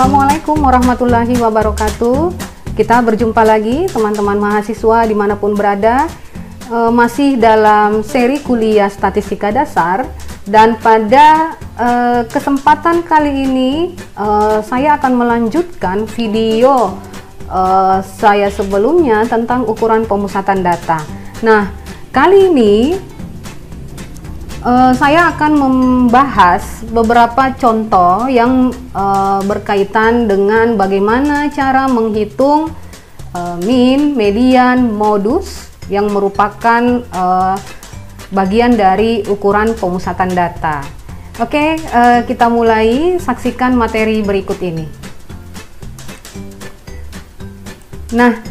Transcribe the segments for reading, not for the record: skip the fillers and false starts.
Assalamualaikum warahmatullahi wabarakatuh. Kita berjumpa lagi teman-teman mahasiswa dimanapun berada, masih dalam seri kuliah statistika dasar. Dan pada kesempatan kali ini saya akan melanjutkan video saya sebelumnya tentang ukuran pemusatan data. Nah, kali ini saya akan membahas beberapa contoh yang berkaitan dengan bagaimana cara menghitung mean, median, modus yang merupakan bagian dari ukuran pemusatan data. Oke, kita mulai, saksikan materi berikut ini. Nah,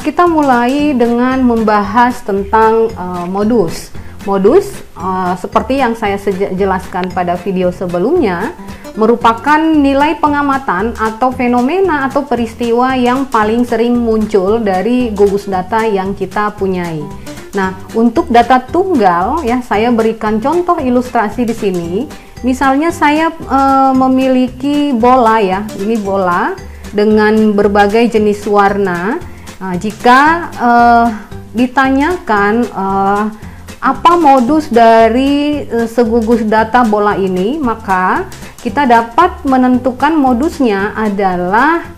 kita mulai dengan membahas tentang modus. Modus, seperti yang saya jelaskan pada video sebelumnya, merupakan nilai pengamatan atau fenomena atau peristiwa yang paling sering muncul dari gugus data yang kita punyai. Nah, untuk data tunggal, ya, saya berikan contoh ilustrasi di sini. Misalnya saya memiliki bola, ya, ini bola dengan berbagai jenis warna. Nah, jika ditanyakan apa modus dari segugus data bola ini, maka kita dapat menentukan modusnya adalah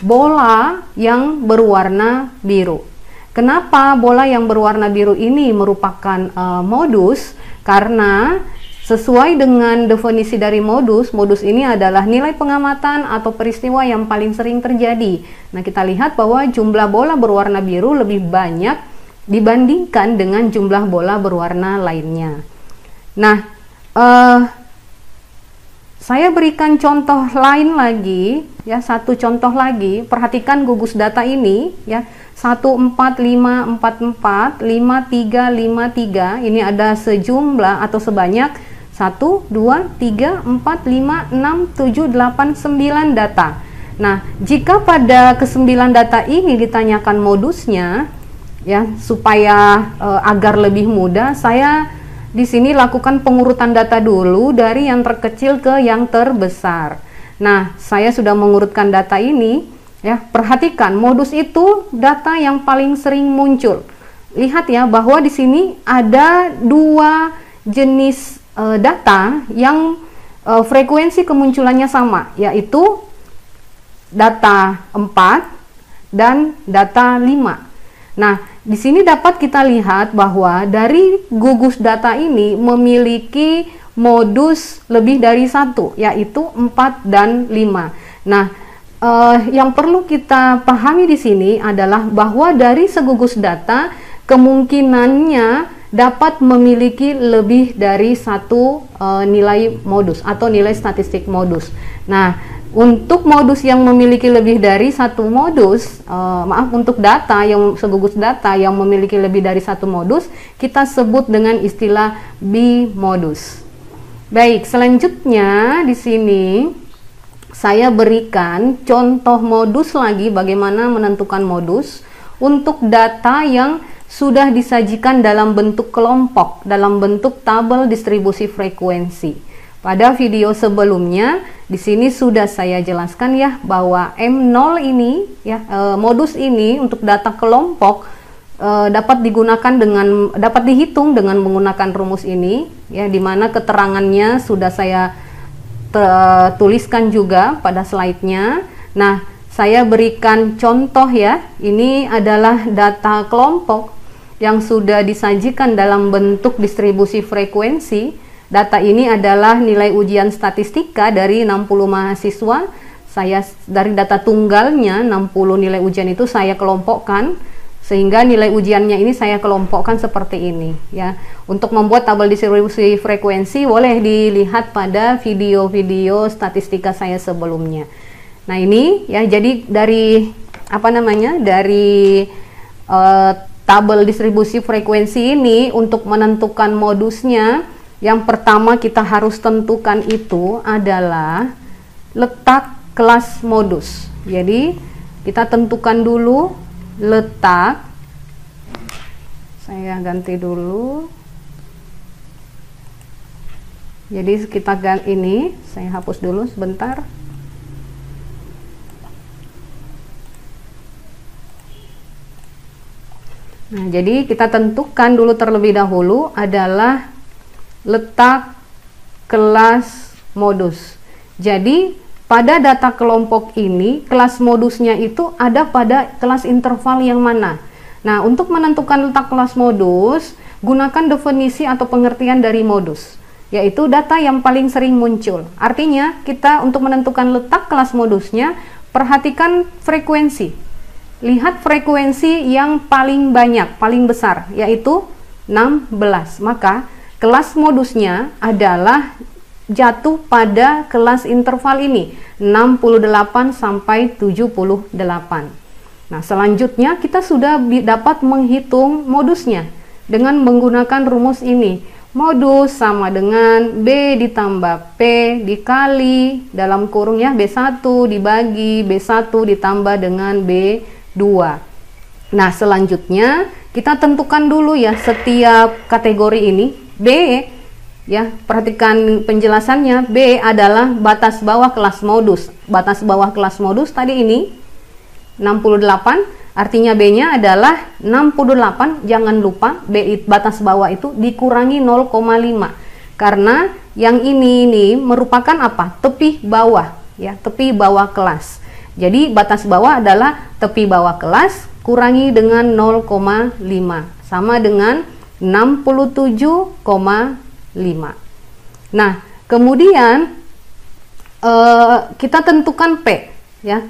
bola yang berwarna biru. Kenapa bola yang berwarna biru ini merupakan modus? Karena sesuai dengan definisi dari modus, modus ini adalah nilai pengamatan atau peristiwa yang paling sering terjadi. Nah, kita lihat bahwa jumlah bola berwarna biru lebih banyak dibandingkan dengan jumlah bola berwarna lainnya. Nah, saya berikan contoh lain lagi, ya, satu contoh lagi. Perhatikan gugus data ini, ya, 14544 5353. Ini ada sejumlah atau sebanyak 1 2 3 4 5 6 7 8 9 data. Nah, jika pada ke-9 data ini ditanyakan modusnya, ya, supaya agar lebih mudah, saya di sini lakukan pengurutan data dulu dari yang terkecil ke yang terbesar. Nah, saya sudah mengurutkan data ini, ya. Perhatikan, modus itu data yang paling sering muncul. Lihat, ya, bahwa di sini ada dua jenis data yang frekuensi kemunculannya sama, yaitu data 4 dan data 5. Nah, di sini dapat kita lihat bahwa dari gugus data ini memiliki modus lebih dari satu, yaitu 4 dan 5. Nah, yang perlu kita pahami di sini adalah bahwa dari segugus data kemungkinannya dapat memiliki lebih dari satu nilai modus atau nilai statistik modus. Nah, untuk modus yang memiliki lebih dari satu modus, untuk data yang segugus data yang memiliki lebih dari satu modus, kita sebut dengan istilah bimodus. Baik, selanjutnya di sini saya berikan contoh modus lagi, bagaimana menentukan modus untuk data yang sudah disajikan dalam bentuk kelompok, dalam bentuk tabel distribusi frekuensi. Pada video sebelumnya, di sini sudah saya jelaskan, ya, bahwa M0 ini, ya, modus ini untuk data kelompok dapat dihitung dengan menggunakan rumus ini, ya, di mana keterangannya sudah saya tuliskan juga pada slide-nya. Nah, saya berikan contoh, ya. Ini adalah data kelompok yang sudah disajikan dalam bentuk distribusi frekuensi. Data ini adalah nilai ujian statistika dari 60 mahasiswa. Saya dari data tunggalnya 60 nilai ujian itu saya kelompokkan, sehingga nilai ujiannya ini saya kelompokkan seperti ini, ya. Untuk membuat tabel distribusi frekuensi boleh dilihat pada video-video statistika saya sebelumnya. Nah, ini, ya, jadi dari dari tabel distribusi frekuensi ini untuk menentukan modusnya, yang pertama kita harus tentukan itu adalah letak kelas modus. Jadi kita tentukan dulu letak, saya ganti dulu, jadi kita ini saya hapus dulu sebentar. Nah, jadi kita tentukan dulu terlebih dahulu adalah letak kelas modus. Jadi pada data kelompok ini kelas modusnya itu ada pada kelas interval yang mana. Nah, untuk menentukan letak kelas modus, gunakan definisi atau pengertian dari modus, yaitu data yang paling sering muncul. Artinya, kita untuk menentukan letak kelas modusnya, perhatikan frekuensi. Lihat frekuensi yang paling banyak, paling besar, yaitu 16. Maka, kelas modusnya adalah jatuh pada kelas interval ini, 68 sampai 78. Nah, selanjutnya kita sudah dapat menghitung modusnya dengan menggunakan rumus ini. Modus sama dengan B ditambah P dikali dalam kurung ya B1 dibagi B1 ditambah dengan B2. Nah, selanjutnya kita tentukan dulu ya setiap kategori ini. B ya, perhatikan penjelasannya. B adalah batas bawah kelas modus. Batas bawah kelas modus tadi ini 68, artinya B-nya adalah 68. Jangan lupa B batas bawah itu dikurangi 0,5. Karena yang ini merupakan apa? Tepi bawah ya, tepi bawah kelas. Jadi batas bawah adalah tepi bawah kelas kurangi dengan 0,5 sama dengan 67,5. Nah, kemudian kita tentukan P ya.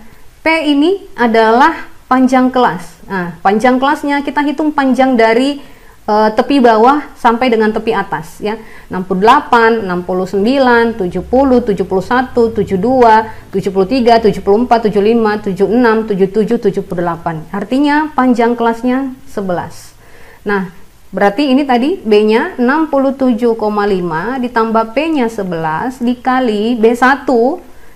P ini adalah panjang kelas. Nah, panjang kelasnya kita hitung panjang dari tepi bawah sampai dengan tepi atas ya. 68, 69, 70, 71, 72, 73, 74, 75, 76, 77, 78. Artinya panjang kelasnya 11. Nah, berarti ini tadi B-nya 67,5 ditambah P-nya 11 dikali B1.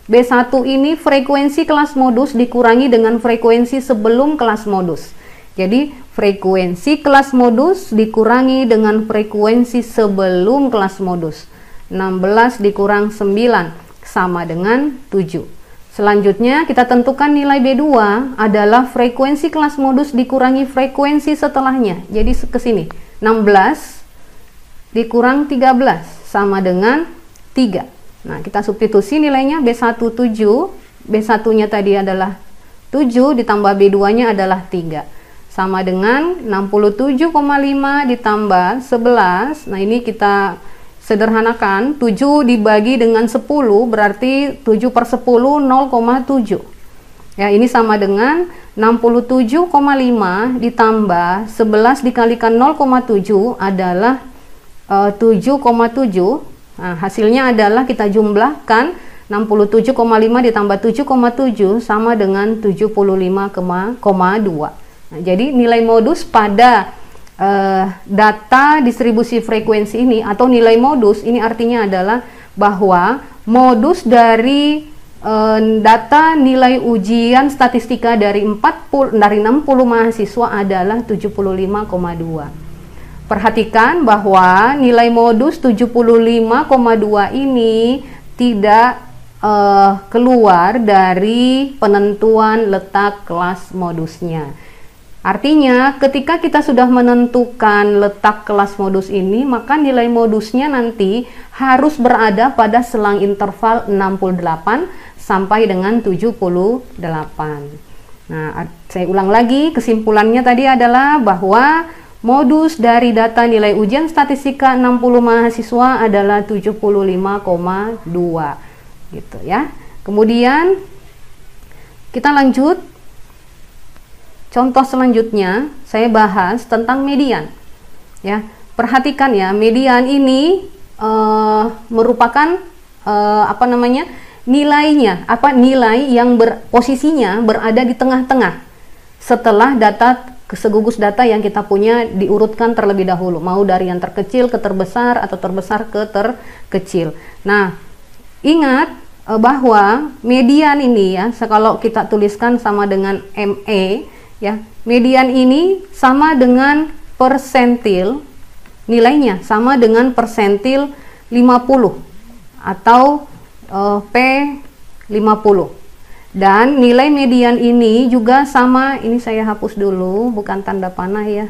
B1 ini frekuensi kelas modus dikurangi dengan frekuensi sebelum kelas modus. Jadi frekuensi kelas modus dikurangi dengan frekuensi sebelum kelas modus. 16 dikurang 9 sama dengan 7. Selanjutnya kita tentukan nilai B2 adalah frekuensi kelas modus dikurangi frekuensi setelahnya. Jadi ke sini 16 dikurang 13 sama dengan 3. Nah, kita substitusi nilainya B1 7, B1-nya tadi adalah 7 ditambah B2-nya adalah 3. Sama dengan 67,5 ditambah 11. Nah, ini kita sederhanakan, 7 dibagi dengan 10 berarti 7 per 10 0,7. Ya, ini sama dengan 67,5 ditambah 11 dikalikan 0,7 adalah 7,7. Nah, hasilnya adalah kita jumlahkan 67,5 ditambah 7,7 sama dengan 75,2. Nah, jadi nilai modus pada data distribusi frekuensi ini atau nilai modus ini artinya adalah bahwa modus dari data nilai ujian statistika dari 60 mahasiswa adalah 75,2. Perhatikan bahwa nilai modus 75,2 ini tidak keluar dari penentuan letak kelas modusnya. Artinya ketika kita sudah menentukan letak kelas modus ini, maka nilai modusnya nanti harus berada pada selang interval 68 sampai dengan 78. Nah, saya ulang lagi, kesimpulannya tadi adalah bahwa modus dari data nilai ujian statistika 60 mahasiswa adalah 75,2 gitu ya. Kemudian kita lanjut. Contoh selanjutnya saya bahas tentang median. Ya, perhatikan ya, median ini merupakan nilainya, nilai yang posisinya berada di tengah-tengah setelah data segugus data yang kita punya diurutkan terlebih dahulu, mau dari yang terkecil ke terbesar atau terbesar ke terkecil. Nah, ingat bahwa median ini ya, kalau kita tuliskan sama dengan ME ya, median ini sama dengan persentil, nilainya sama dengan persentil 50 atau P50. Dan nilai median ini juga sama, ini saya hapus dulu, bukan tanda panah ya,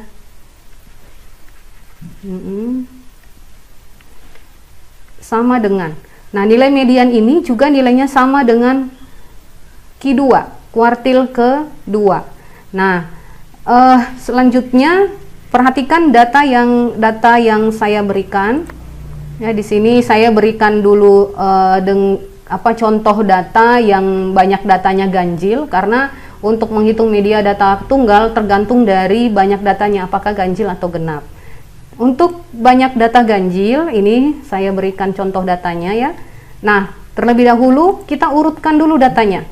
Sama dengan. Nah, nilai median ini juga nilainya sama dengan Q2, kuartil ke-2. Nah, selanjutnya perhatikan data yang saya berikan. Ya, di sini saya berikan dulu contoh data yang banyak datanya ganjil, karena untuk menghitung media data tunggal tergantung dari banyak datanya apakah ganjil atau genap. Untuk banyak data ganjil ini saya berikan contoh datanya ya. Nah, terlebih dahulu kita urutkan dulu datanya.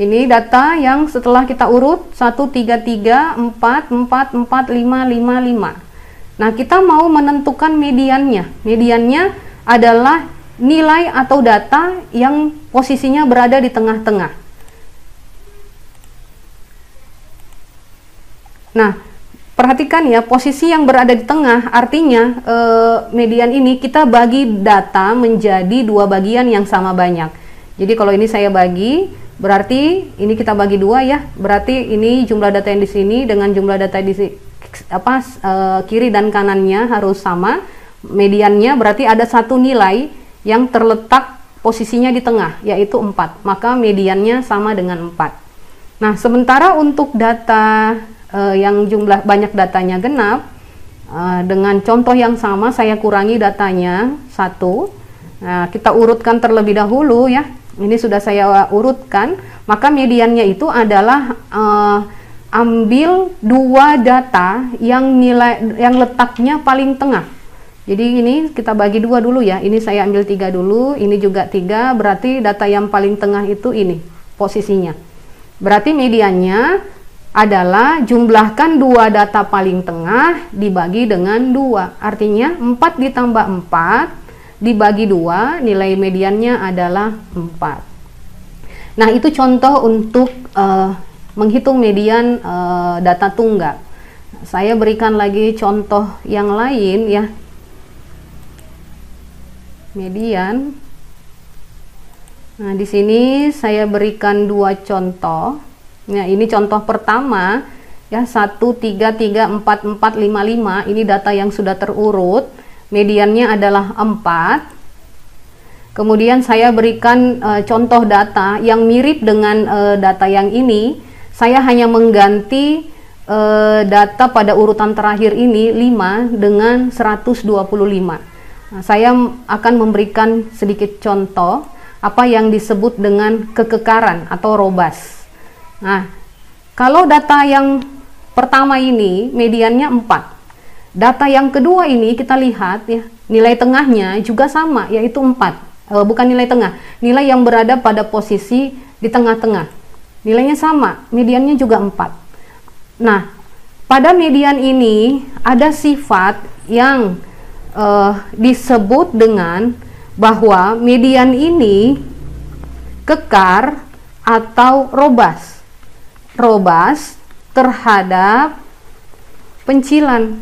Ini data yang setelah kita urut 1, 3, 3, 4, 4, 4, 5, 5, 5. Nah, kita mau menentukan mediannya. Mediannya adalah nilai atau data yang posisinya berada di tengah-tengah. Nah, perhatikan ya, posisi yang berada di tengah artinya median ini kita bagi data menjadi dua bagian yang sama banyak. Jadi kalau ini saya bagi, berarti ini kita bagi dua ya. Berarti ini jumlah data yang di sini dengan jumlah data di kiri dan kanannya harus sama. Mediannya berarti ada satu nilai yang terletak posisinya di tengah, yaitu 4. Maka mediannya sama dengan 4. Nah, sementara untuk data yang jumlah banyak datanya genap, dengan contoh yang sama saya kurangi datanya 1. Nah, kita urutkan terlebih dahulu ya. Ini sudah saya urutkan, maka mediannya itu adalah ambil dua data yang letaknya paling tengah. Jadi ini kita bagi dua dulu ya. Ini saya ambil 3 dulu, ini juga 3, berarti data yang paling tengah itu ini posisinya. Berarti mediannya adalah jumlahkan dua data paling tengah dibagi dengan 2. Artinya 4 ditambah 4 dibagi 2, nilai mediannya adalah 4. Nah, itu contoh untuk menghitung median data tunggal. Saya berikan lagi contoh yang lain ya. Median. Nah, di sini saya berikan 2 contoh. Nah, ini contoh pertama ya, 1, 3, 3, 4, 4, 5, 5. Ini data yang sudah terurut. Mediannya adalah 4. Kemudian saya berikan contoh data yang mirip dengan data yang ini. Saya hanya mengganti data pada urutan terakhir ini 5 dengan 125. Nah, saya akan memberikan sedikit contoh apa yang disebut dengan kekekaran atau robust. Nah, kalau data yang pertama ini mediannya 4. Data yang kedua ini kita lihat ya, nilai tengahnya juga sama, yaitu 4. Bukan nilai tengah, nilai yang berada pada posisi di tengah-tengah. Nilainya sama, mediannya juga 4. Nah, pada median ini ada sifat yang disebut dengan bahwa median ini kekar atau robust. Robust terhadap pencilan.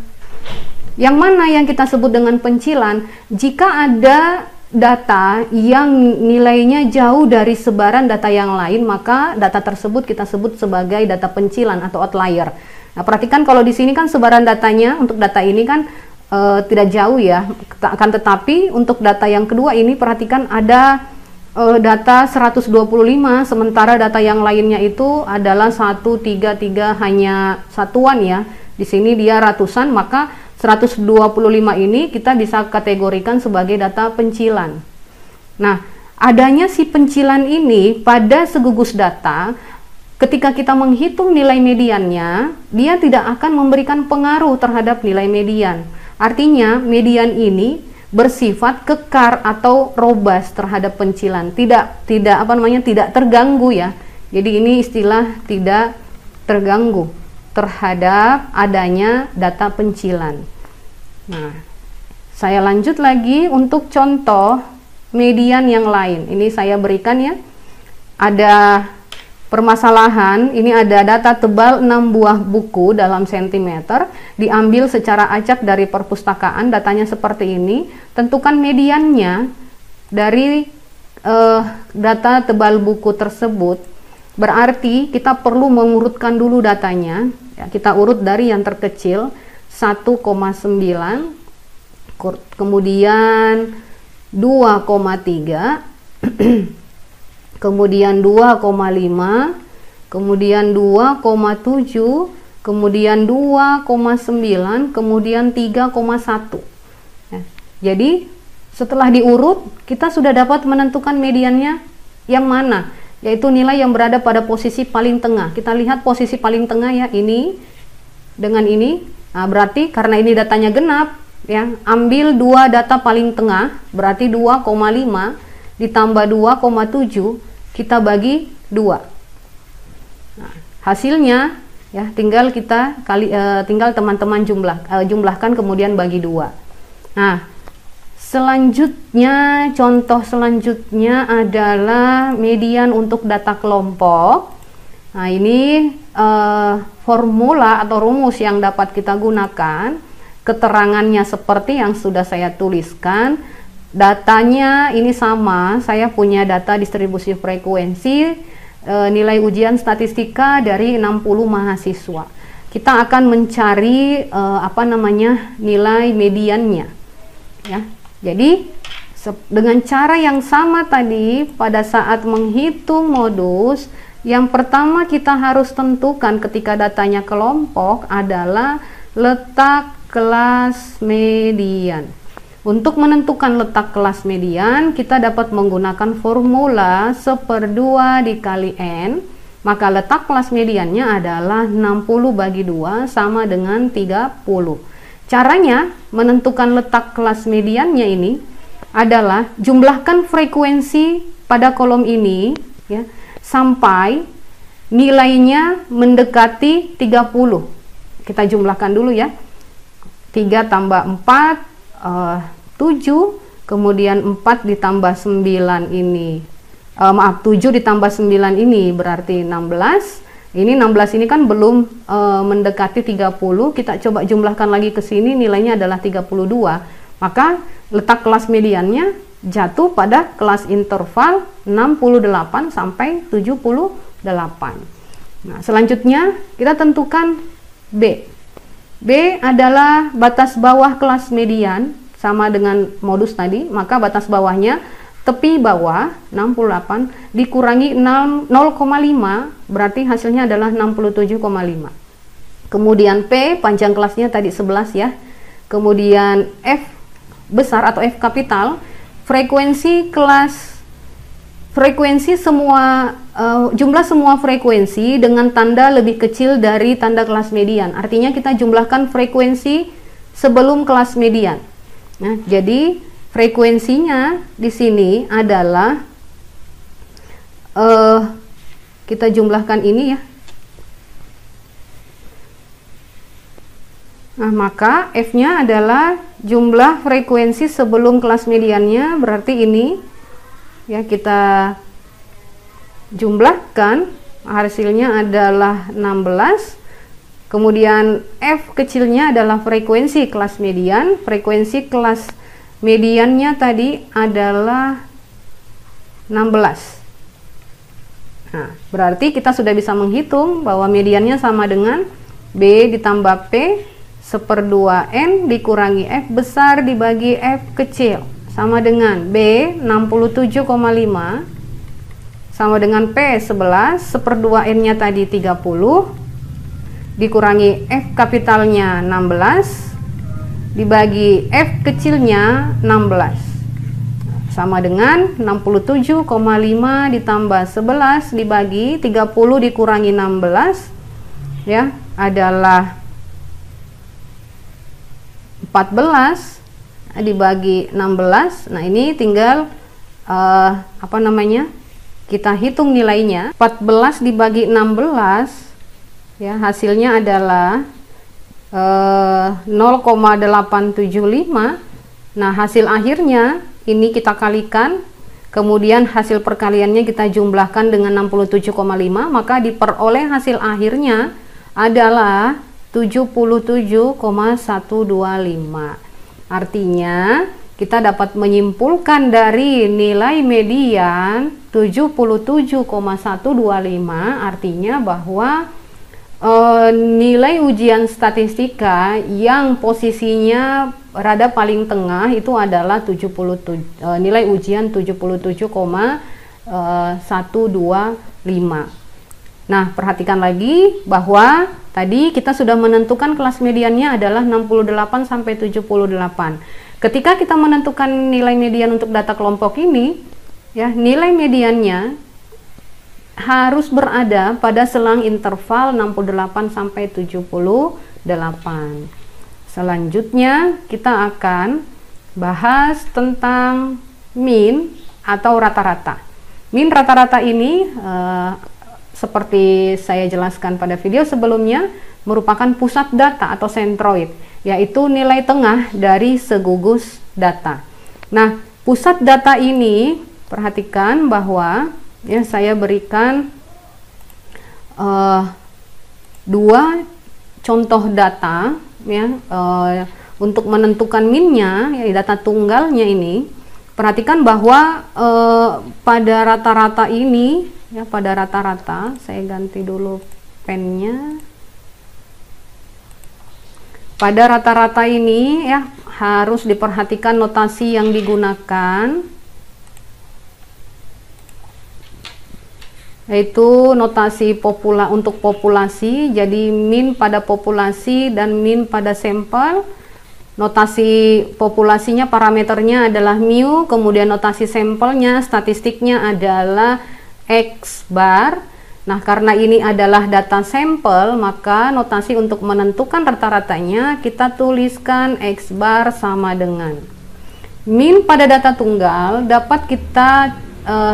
Yang mana yang kita sebut dengan pencilan? Jika ada data yang nilainya jauh dari sebaran data yang lain, maka data tersebut kita sebut sebagai data pencilan atau outlier. Nah, perhatikan kalau di sini kan sebaran datanya untuk data ini kan tidak jauh ya. Akan tetapi untuk data yang kedua ini perhatikan ada data 125, sementara data yang lainnya itu adalah 1, 3, 3 hanya satuan ya. Di sini dia ratusan, maka 125 ini kita bisa kategorikan sebagai data pencilan. Nah, adanya si pencilan ini pada segugus data, ketika kita menghitung nilai mediannya, dia tidak akan memberikan pengaruh terhadap nilai median. Artinya, median ini bersifat kekar atau robust terhadap pencilan, tidak terganggu ya. Jadi ini istilah tidak terganggu terhadap adanya data pencilan. Nah, saya lanjut lagi untuk contoh median yang lain. Ini saya berikan ya. Ada permasalahan, ini ada data tebal 6 buah buku dalam sentimeter, diambil secara acak dari perpustakaan, datanya seperti ini. Tentukan mediannya dari data tebal buku tersebut. Berarti kita perlu mengurutkan dulu datanya ya, kita urut dari yang terkecil 1,9, kemudian 2,3, kemudian 2,5, kemudian 2,7, kemudian 2,9, kemudian 3,1. Ya, jadi setelah diurut, kita sudah dapat menentukan mediannya yang mana, yaitu nilai yang berada pada posisi paling tengah. Kita lihat posisi paling tengah ya, ini dengan ini. Nah, berarti karena ini datanya genap, ya, ambil dua data paling tengah, berarti 2,5 ditambah 2,7, kita bagi 2. Nah, hasilnya ya tinggal kita tinggal teman-teman jumlahkan kemudian bagi 2. Nah, selanjutnya, contoh selanjutnya adalah median untuk data kelompok. Nah, ini formula atau rumus yang dapat kita gunakan. Keterangannya seperti yang sudah saya tuliskan. Datanya ini sama, saya punya data distribusi frekuensi, nilai ujian statistika dari 60 mahasiswa. Kita akan mencari nilai mediannya. Ya. Jadi dengan cara yang sama tadi, pada saat menghitung modus, yang pertama kita harus tentukan ketika datanya kelompok adalah letak kelas median. Untuk menentukan letak kelas median, kita dapat menggunakan formula 1/2 dikali N, maka letak kelas mediannya adalah 60 bagi 2 sama dengan 30. Caranya menentukan letak kelas mediannya ini adalah jumlahkan frekuensi pada kolom ini ya, sampai nilainya mendekati 30. Kita jumlahkan dulu ya. 3 tambah 4, 7, kemudian 4 ditambah 9 ini, 7 ditambah 9 ini berarti 16. Ini 16 ini kan belum mendekati 30, kita coba jumlahkan lagi ke sini, nilainya adalah 32. Maka letak kelas mediannya jatuh pada kelas interval 68 sampai 78. Nah, selanjutnya kita tentukan B. B adalah batas bawah kelas median, sama dengan modus tadi, maka batas bawahnya tepi bawah 68 dikurangi 0,5, berarti hasilnya adalah 67,5. Kemudian P, panjang kelasnya tadi 11 ya. Kemudian F besar atau F kapital, jumlah semua frekuensi dengan tanda lebih kecil dari tanda kelas median. Artinya kita jumlahkan frekuensi sebelum kelas median. Nah, jadi frekuensinya di sini adalah kita jumlahkan ini ya. Nah, maka F-nya adalah jumlah frekuensi sebelum kelas mediannya, berarti ini ya, kita jumlahkan, hasilnya adalah 16. Kemudian F kecilnya adalah frekuensi kelas median. Frekuensi kelas mediannya tadi adalah 16. Nah, berarti kita sudah bisa menghitung bahwa mediannya sama dengan B ditambah P 1/2 N dikurangi F besar dibagi F kecil, sama dengan B 67,5 sama dengan P 11, 1/2 N nya tadi 30 dikurangi F kapitalnya 16 dibagi F kecilnya 16, sama dengan 67,5 ditambah 11 dibagi 30 dikurangi 16 ya, adalah 14 dibagi 16. Nah, ini tinggal kita hitung nilainya. 14 dibagi 16 ya, hasilnya adalah 0,875. Nah, hasil akhirnya ini kita kalikan, kemudian hasil perkaliannya kita jumlahkan dengan 67,5, maka diperoleh hasil akhirnya adalah 77,125. Artinya kita dapat menyimpulkan dari nilai median 77,125, artinya bahwa nilai ujian statistika yang posisinya rada paling tengah itu adalah nilai ujian 77,125. Nah, perhatikan lagi bahwa tadi kita sudah menentukan kelas mediannya adalah 68 sampai 78. Ketika kita menentukan nilai median untuk data kelompok ini, ya, nilai mediannya harus berada pada selang interval 68 sampai 78. Selanjutnya kita akan bahas tentang mean atau rata-rata. Mean rata-rata ini seperti saya jelaskan pada video sebelumnya merupakan pusat data atau sentroid, yaitu nilai tengah dari segugus data. Nah, pusat data ini perhatikan bahwa ya saya berikan dua contoh data ya untuk menentukan minnya ya data tunggalnya ini. Perhatikan bahwa pada rata-rata ini ya pada rata-rata saya ganti dulu pennya. Pada rata-rata ini ya harus diperhatikan notasi yang digunakan, yaitu notasi untuk populasi, jadi min pada populasi dan min pada sampel. Notasi populasinya parameternya adalah mu, kemudian notasi sampelnya statistiknya adalah X bar. Nah, karena ini adalah data sampel, maka notasi untuk menentukan rata-ratanya kita tuliskan X bar sama dengan min pada data tunggal dapat kita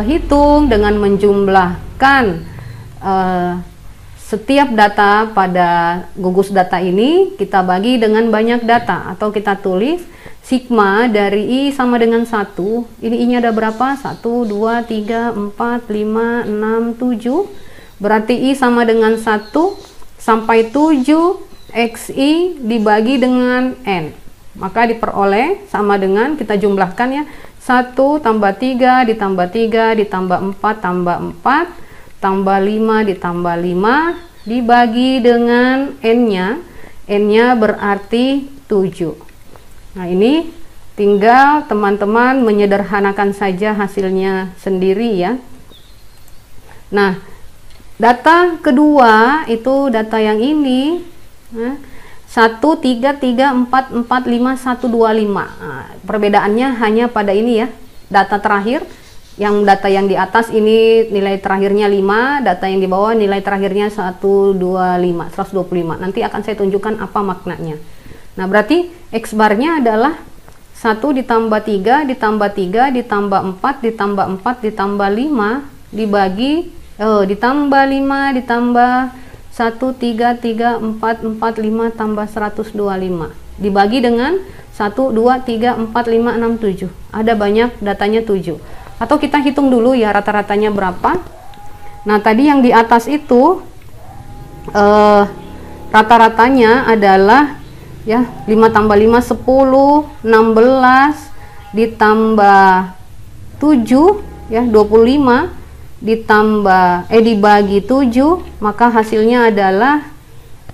hitung dengan menjumlahkan setiap data pada gugus data ini kita bagi dengan banyak data, atau kita tulis sigma dari I sama dengan 1. Ini I-nya ada berapa? 1, 2, 3, 4, 5, 6, 7. Berarti I sama dengan 1 sampai 7 XI dibagi dengan N. Maka diperoleh sama dengan, kita jumlahkan ya, 1 tambah 3 ditambah 3 ditambah 4 tambah 4 tambah 5 ditambah 5 dibagi dengan N-nya. N-nya berarti 7. Nah, ini tinggal teman-teman menyederhanakan saja hasilnya sendiri ya. Nah, data kedua itu data yang ini 1, 3, 3, 4, 4, 5, 1, 2, 5. Nah, perbedaannya hanya pada ini ya, data terakhir. Yang data yang di atas ini nilai terakhirnya 5, data yang di bawah nilai terakhirnya 125. Nanti akan saya tunjukkan apa maknanya. Nah, berarti X barnya adalah 1 ditambah 3 ditambah 3 ditambah 4 ditambah 4 ditambah 5 dibagi ditambah 5 ditambah 1, 3, 3, 4, 4, 5 tambah 125 dibagi dengan 1, 2, 3, 4, 5, 6, 7. Ada banyak datanya 7. Atau kita hitung dulu ya rata-ratanya berapa. Nah, tadi yang di atas itu rata-ratanya adalah ya 5 tambah 5 10, 16 ditambah 7 ya 25 ditambah dibagi 7, maka hasilnya adalah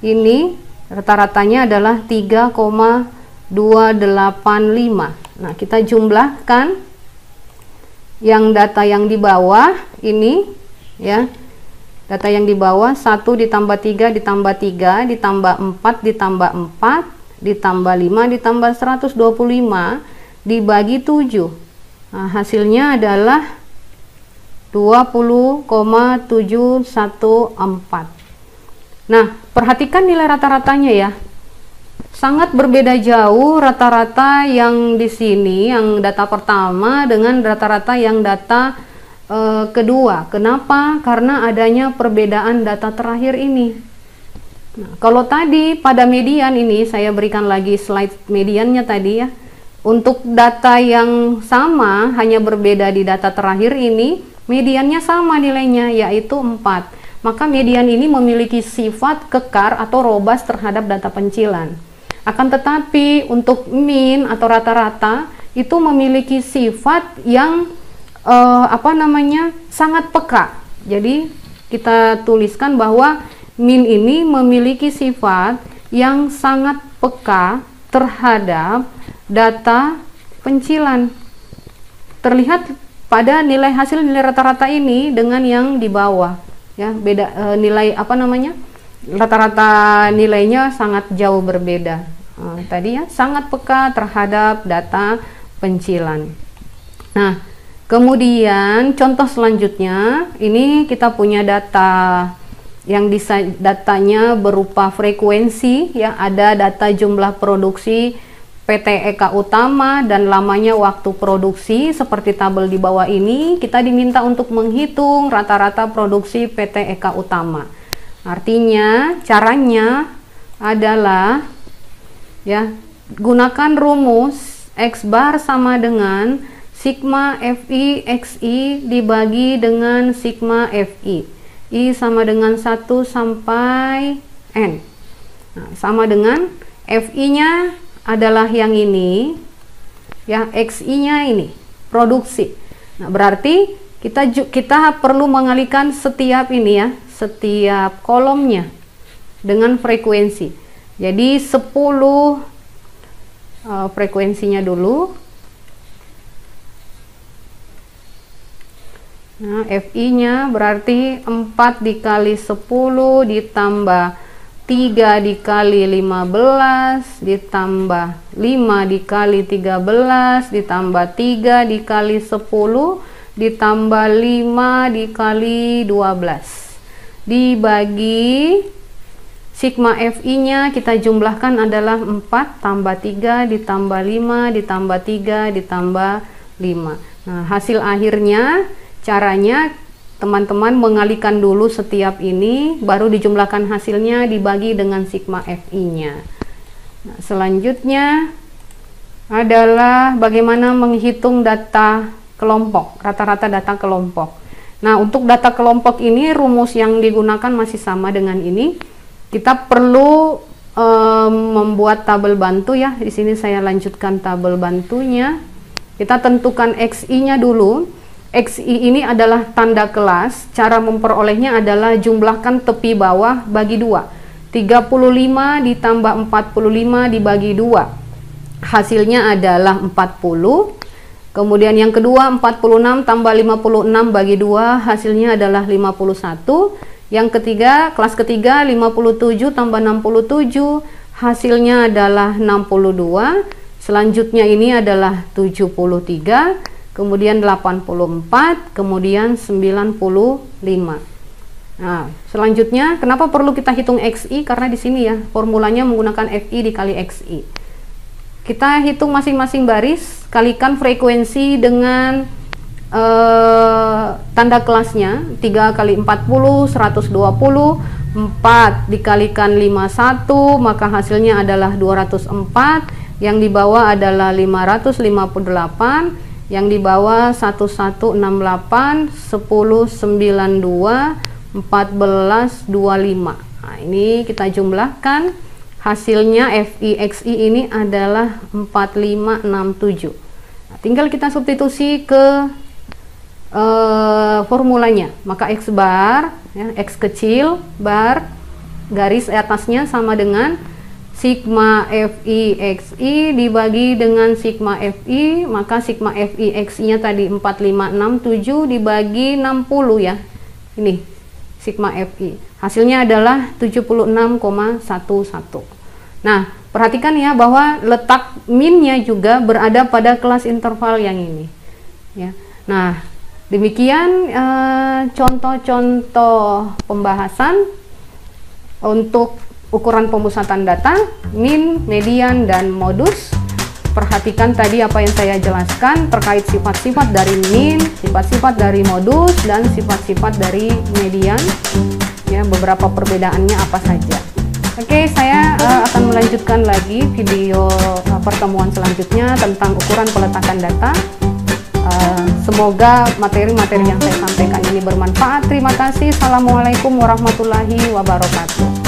ini rata-ratanya adalah 3,285. Nah, kita jumlahkan yang data yang di bawah ini ya, data yang di bawah 1 ditambah 3 ditambah 3 ditambah 4 ditambah 4 ditambah 5 ditambah 125 dibagi 7. Nah, hasilnya adalah 20,714. Nah, perhatikan nilai rata-ratanya ya. Sangat berbeda jauh rata-rata yang di sini, yang data pertama dengan rata-rata yang data kedua. Kenapa? Karena adanya perbedaan data terakhir ini. Nah, kalau tadi pada median ini, saya berikan lagi slide mediannya tadi ya. Untuk data yang sama, hanya berbeda di data terakhir ini, mediannya sama nilainya, yaitu 4. Maka median ini memiliki sifat kekar atau robust terhadap data pencilan. Akan tetapi untuk mean atau rata-rata itu memiliki sifat yang sangat peka. Jadi kita tuliskan bahwa min ini memiliki sifat yang sangat peka terhadap data pencilan. Terlihat pada nilai hasil nilai rata-rata ini dengan yang di bawah, ya, beda nilai apa namanya, rata-rata nilainya sangat jauh berbeda. Tadi ya, sangat peka terhadap data pencilan. Nah, kemudian contoh selanjutnya, ini kita punya data yang datanya berupa frekuensi, ya, ada data jumlah produksi PT Eka Utama dan lamanya waktu produksi seperti tabel di bawah ini. Kita diminta untuk menghitung rata-rata produksi PT Eka Utama. Artinya caranya adalah, ya, gunakan rumus X bar sama dengan sigma FI XI dibagi dengan sigma FI. I sama dengan 1 sampai N. Nah, sama dengan FI-nya adalah yang ini, ya, XI-nya ini produksi. Nah, berarti kita perlu mengalihkan setiap ini, ya, setiap kolomnya dengan frekuensi. Jadi 10 frekuensinya dulu. Nah, FI-nya berarti 4 dikali 10 ditambah 3 dikali 15 ditambah 5 dikali 13 ditambah 3 dikali 10 ditambah 5 dikali 12 dibagi sigma FI-nya kita jumlahkan adalah 4 tambah 3 ditambah 5 ditambah 3 ditambah 5. Nah, hasil akhirnya caranya teman-teman mengalihkan dulu setiap ini, baru dijumlahkan hasilnya dibagi dengan sigma FI-nya. Nah, selanjutnya adalah bagaimana menghitung data kelompok, rata-rata data kelompok. Nah, untuk data kelompok ini rumus yang digunakan masih sama dengan ini. Kita perlu membuat tabel bantu, ya. Di sini saya lanjutkan tabel bantunya. Kita tentukan XI-nya dulu. XI ini adalah tanda kelas. Cara memperolehnya adalah jumlahkan tepi bawah bagi 2. 35 ditambah 45 dibagi 2. Hasilnya adalah 40. Kemudian yang kedua 46 tambah 56 bagi 2. Hasilnya adalah 51. Yang ketiga, kelas ketiga 57 tambah 67. Hasilnya adalah 62. Selanjutnya ini adalah 73. Kemudian 84, kemudian 95. Nah, selanjutnya kenapa perlu kita hitung XI? Karena di sini, ya, formulanya menggunakan FI dikali XI. Kita hitung masing-masing baris, kalikan frekuensi dengan tanda kelasnya. 3 kali 40, 120. 4 dikalikan 51, maka hasilnya adalah 204. Yang di bawah adalah 558. Yang di bawah 1168, 1092, 1425. Nah, ini kita jumlahkan, hasilnya FI XI ini adalah 4567. Nah, tinggal kita substitusi ke formulanya. Maka X bar, ya, X kecil bar garis atasnya sama dengan sigma FI XI dibagi dengan sigma FI, maka sigma FI XI-nya tadi 4567 dibagi 60, ya. Ini sigma FI. Hasilnya adalah 76,11. Nah, perhatikan, ya, bahwa letak min-nya juga berada pada kelas interval yang ini, ya. Nah, demikian contoh-contoh pembahasan untuk ukuran pemusatan data, min, median, dan modus. Perhatikan tadi apa yang saya jelaskan terkait sifat-sifat dari min, sifat-sifat dari modus, dan sifat-sifat dari median, ya, beberapa perbedaannya apa saja. Oke, saya akan melanjutkan lagi video pertemuan selanjutnya tentang ukuran peletakan data. Semoga materi-materi yang saya sampaikan ini bermanfaat. Terima kasih. Assalamualaikum warahmatullahi wabarakatuh.